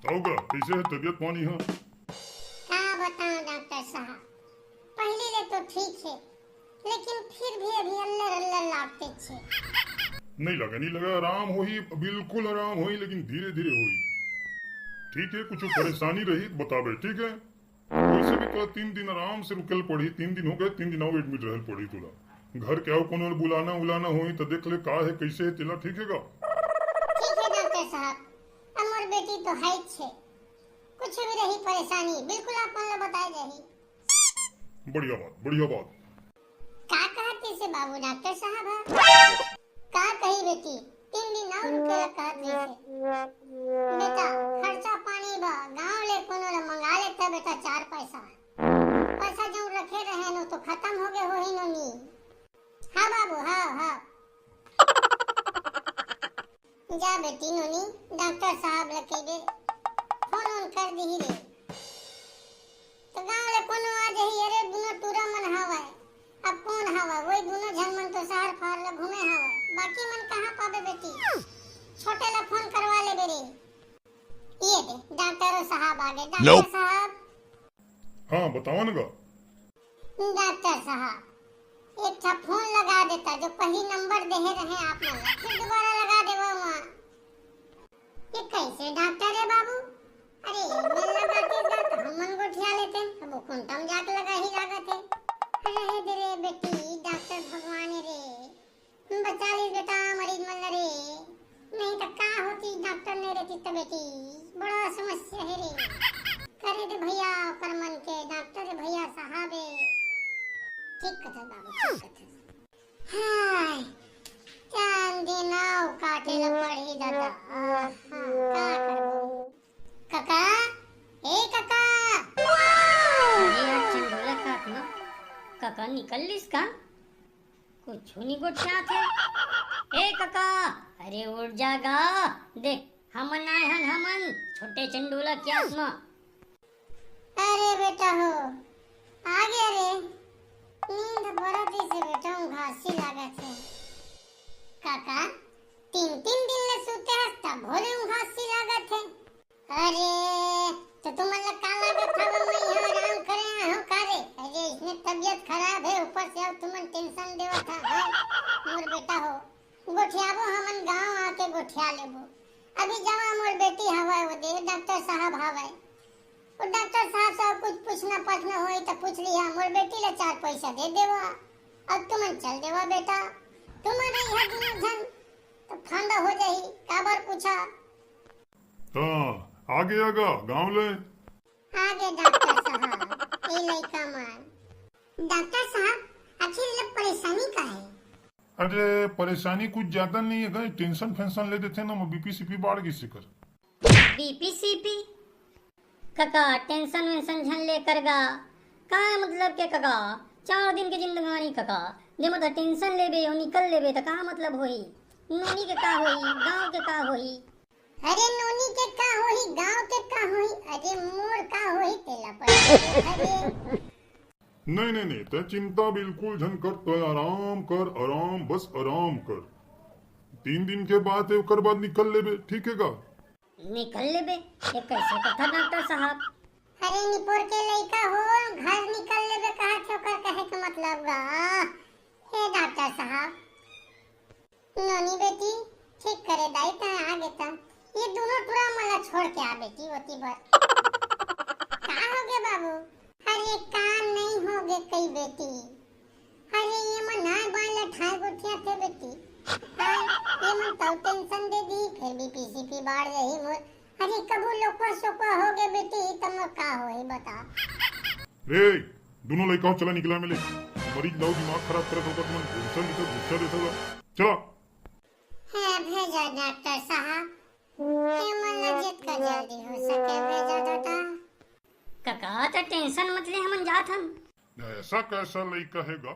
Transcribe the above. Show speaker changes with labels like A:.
A: होगा कैसे है तबीयत पानी है?
B: क्या बताऊं डॉक्टर साहब, पहले ले तो ठीक है लेकिन फिर भी अभी अल्लर अल्लर लागते छे।
A: नहीं लगा आराम होई, बिल्कुल आराम होई, लेकिन धीरे धीरे होई। ठीक है, कुछ परेशानी रही बताबे, ठीक है? वैसे भी कल 3 दिन आराम से रुकल पड़ी, 3 दिन हो गए, 3 दिन और एडमिट रहल पड़ी तुला। घर के आओ कोनो बुलाना उलाना होई तो देख ले का है कैसे है तिला, ठीक है गा?
B: ठीक है डॉक्टर साहब, हमर बेटी तो है छे, कुछ भी रही परेशानी बिल्कुल आप मन बताए रही।
A: बढ़िया बात, बढ़िया बात।
B: का कहते से बाबू डॉक्टर साहब का कही बेटी 3 दिन और रुकेला कहत रही से। बेटा खर्चा पानी बा गांव ले कोनो ला मंगा लेता बेटा, 4 पैसा जो रखे रहे नो तो खत्म हो गए होही नो नी। हाँ बाबू हाँ जा बेटी नोनी डॉक्टर साहब लके दे फोन ऑन कर दी रे तो गांव ले कोनो आ जही। अरे दुनो टूरा मन हवाए, अब कौन हवा वही दुनो झन मन तो शहर फार ले घूमे हवाए, बाकी मन कहां पाबे बेटी। छोटे ला फोन करवा ले बेरे। ये दे डॉक्टर साहब आ गए। डॉक्टर साहब
A: हाँ बताओ ना गा।
B: डॉक्टर साहब एक था फोन लगा देता जो पहली नंबर दे रहे आप मन, फिर दोबारा लगा देवा वहाँ। ये कैसे डॉक्टर है बाबू? अरे मैं लगाते जात हम मन गोठिया लेते, अब कौन तम जाट लगा ही लागत है। अरे दे बेटी डॉक्टर भगवान रे बचा ली बेटा मरीज मन रे, नहीं तो का होती डॉक्टर नहीं रहती तो बेटी बड़ा समस्या है रे। करे दे भैया कर मन के डॉक्टर भैया साहब ठीक कथा बाबू ठीक कथा। हाय चांद दिनाव काटे ल पड़ी दादा। हां का करबो काका, ए काका।
C: अरे यार चंडोला काट ना काका, निकल लिस का कुछ नहीं गोठिया थे। ए काका अरे उठ जागा, देख हमन आए हन, हमन छोटे चंडोला क्या सुना।
B: अरे बेटा हो आ गया रे, नींद बड़ा दी से बेटा घासी लागत है। काका 3 दिन ले सोते हस्ता भोरे घासी लागत है। अरे तो तुम मन का लागत था मैं यहाँ आराम करे हूँ कारे। अरे इसमें तबीयत खराब है ऊपर से अब तुम टेंशन देवा था है। मोर बेटा हो गोठियाबो हमन गांव आके गोठिया लेबो। अभी जवा मोर बेटी हवा वो दे डॉक्टर साहब हवा, और डॉक्टर साहब से कुछ पूछना पाछना होई तो पूछ लिया। मोर बेटी ले 4 पैसा दे देवा, अब तुम चल देवा बेटा। तुम्हारे यहाँ दुनो धन तो फंदा हो जाही, काबर पूछा।
A: हाँ आगे आगा गाँव ले
B: आगे डॉक्टर साहब ए लइका मान। डॉक्टर साहब आखिर ये परेशानी का है?
A: अरे परेशानी कुछ ज्यादा नहीं है, टेंशन फेंशन ले देते ना, बीपी सीपी बढ़ गई सिकर।
C: बीपी सीपी काका टेंशन वेंशन झन ले कर गा का मतलब के काका 4 दिन के जिंदगानी काका जे मत टेंशन लेबे और निकल लेबे तो का मतलब होई। नोनी के का होई, गांव के का होई।
B: अरे नोनी के का होई, गांव के का होई, अरे मोर का होई तेला पर।
A: नहीं तो चिंता बिल्कुल झन कर, तो आराम कर, आराम बस आराम कर। 3 दिन के बाद एक बाद निकल लेबे, ठीक है गा?
C: निकल लेबे ये कैसे कथा डॉक्टर साहब?
B: अरे निपोर के लइका हो घर निकल लेबे कहा छोकर कहे के मतलब गा। हे डॉक्टर साहब नोनी बेटी ठीक करे दाई ता आ गेता, ये दोनों टुरा मला छोड़ के आ बेटी होती बर। का हो गए बाबू? अरे काम नहीं हो गए कई बेटी। अरे ये मन ना बाला ठाई गोठिया थे बेटी। हां ये मन तो टेंशन दे दी, फिर भी पीसीपी बाढ़ रही मोर। अरे कबू लोको सोको हो गए बेटी तम का होई बता।
A: रे दोनों लड़काओं चला निकला मिले, मरीज लाओ दिमाग खराब करत होगा, तुम टेंशन देते गुस्सा देते होगा, चला।
B: है भेजा डॉक्टर साहब, ये मन जित का जल्दी हो सके भेजा दादा।
C: काका तो टेंशन मत ले, हमन जात हम।
A: ऐसा कैसा लड़का हैगा